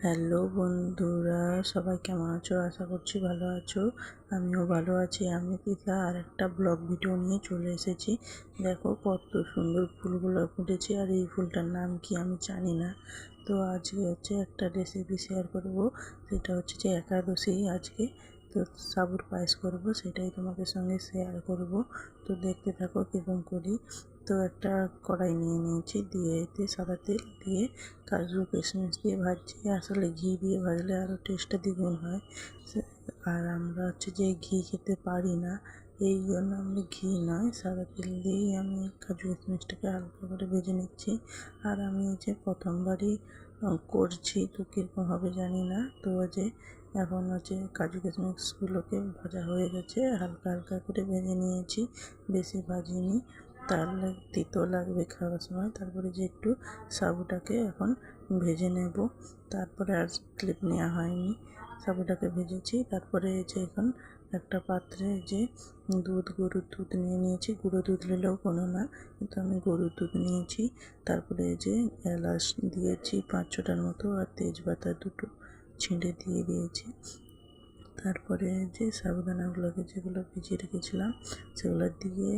Hello বন্ধুরা, সবাই কেমন আছো? আশা করছি ভালো আছো। আমিও ভালো আছি। আমি তিথা আর একটা ব্লগ ভিডিও নিয়ে চলে এসেছি। দেখো কত সুন্দর ফুলগুলো ফুটেছে, আর এই ফুলটার নাম কি আমি জানি না। তো আজকে হচ্ছে একটা রেসিপি শেয়ার করব। সেটা হচ্ছে যে একাদশী আজকে, তো সাবুর পায়েস করব, সেটাই তোমাদের সঙ্গে শেয়ার করব। তো দেখতে থাকো কীরকম করি। তো একটা কড়াই নিয়ে নিয়েছি, দিয়ে এতে সাদা তেল দিয়ে কাজু কিশমিশ দিয়ে ভাজছি। আসলে ঘি দিয়ে ভাজলে আরও টেস্টটা দ্বিগুণ হয়। আর আমরা হচ্ছে যে ঘি খেতে পারি না, এই জন্য আমি ঘি নয় সাদা তেল দিয়েই আমি কাজু কিশমিশটাকে হালকা করে ভেজে নিচ্ছি। আর আমি যে প্রথমবারই করছি, তো কীরকম হবে জানি না। তো যে এখন হচ্ছে কাজু কিশমিশগুলোকে ভাজা হয়ে গেছে, হালকা হালকা করে ভেজে নিয়েছি, বেশি ভাজিনি, তাহলে তিতো লাগবে খাওয়ার সময়। তারপরে যে একটু সাবুটাকে এখন ভেজে নেব। তারপরে আর ক্লিপ নেওয়া হয়নি, সাবুটাকে ভেজেছি। তারপরে যে এখন একটা পাত্রে যে গরুর দুধ নিয়ে নিয়েছি। গুঁড়ো দুধ নিলেও কোনো না, কিন্তু আমি গরুর দুধ নিয়েছি। তারপরে যে এলাচ দিয়েছি 5-6টার মতো, আর তেজপাতা 2টো ছিঁড়ে দিয়ে দিয়েছি। তারপরে যে সাবুদানাগুলোকে যেগুলো ভিজিয়ে রেখেছিলাম সেগুলো দিয়ে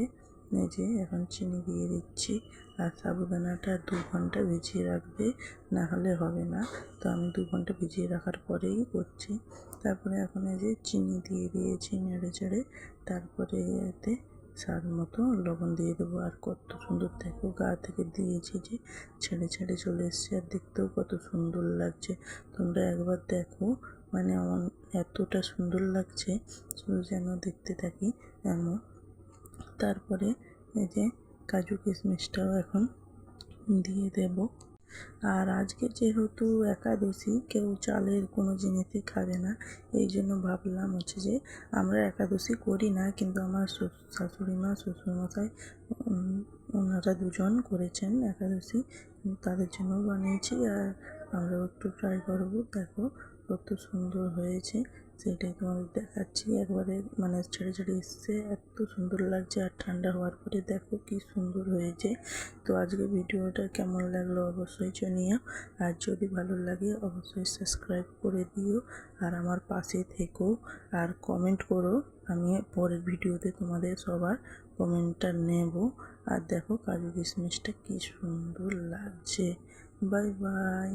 যে এখন চিনি দিয়ে দিচ্ছি। আর সাবুদানাটা 2 ঘন্টা ভিজিয়ে রাখবে, না হলে হবে না। তো আমি 2 ঘন্টা ভিজিয়ে রাখার পরেই করছি। তারপরে এখন এই যে চিনি দিয়ে দিয়েছি নেড়ে চেড়ে। তারপরে এতে স্বাদ মতো লবণ দিয়ে দেবো। আর কত সুন্দর দেখো, গা থেকে দিয়েছি যে ছেড়ে ছেড়ে চলে এসছে, আর দেখতেও কত সুন্দর লাগছে। তোমরা একবার দেখো, মানে আমার এতটা সুন্দর লাগছে, শুধু যেন দেখতে থাকি এমন। তারপরে এই যে কাজু কিশমিশটাও এখন দিয়ে দেব। আর আজকে যেহেতু একাদশী, কেউ চালের কোনো জিনিসই খাবে না, এই জন্য ভাবলাম হচ্ছে যে আমরা একাদশী করি না, কিন্তু আমার শাশুড়ি মা শ্বশুরমশাই ওনারা দুজন করেছেন একাদশী, তাদের জন্য বানিয়েছি। আর আমরাও একটু ট্রাই করবো। দেখো কত সুন্দর হয়েছে, সেটাই তোমাদের দেখাচ্ছি। একবারে মানে ছেড়ে ছেড়ে এসছে, এত সুন্দর লাগছে। আর ঠান্ডা হওয়ার পরে দেখো কি সুন্দর হয়েছে। তো আজকে ভিডিওটা কেমন লাগলো অবশ্যই জানিও। আর যদি ভালো লাগে অবশ্যই সাবস্ক্রাইব করে দিও, আর আমার পাশে থেকো, আর কমেন্ট করো। আমি পরের ভিডিওতে তোমাদের সবার কমেন্টটা নেব। আর দেখো কাজু কিশমিশটা কি সুন্দর লাগছে। Bye bye.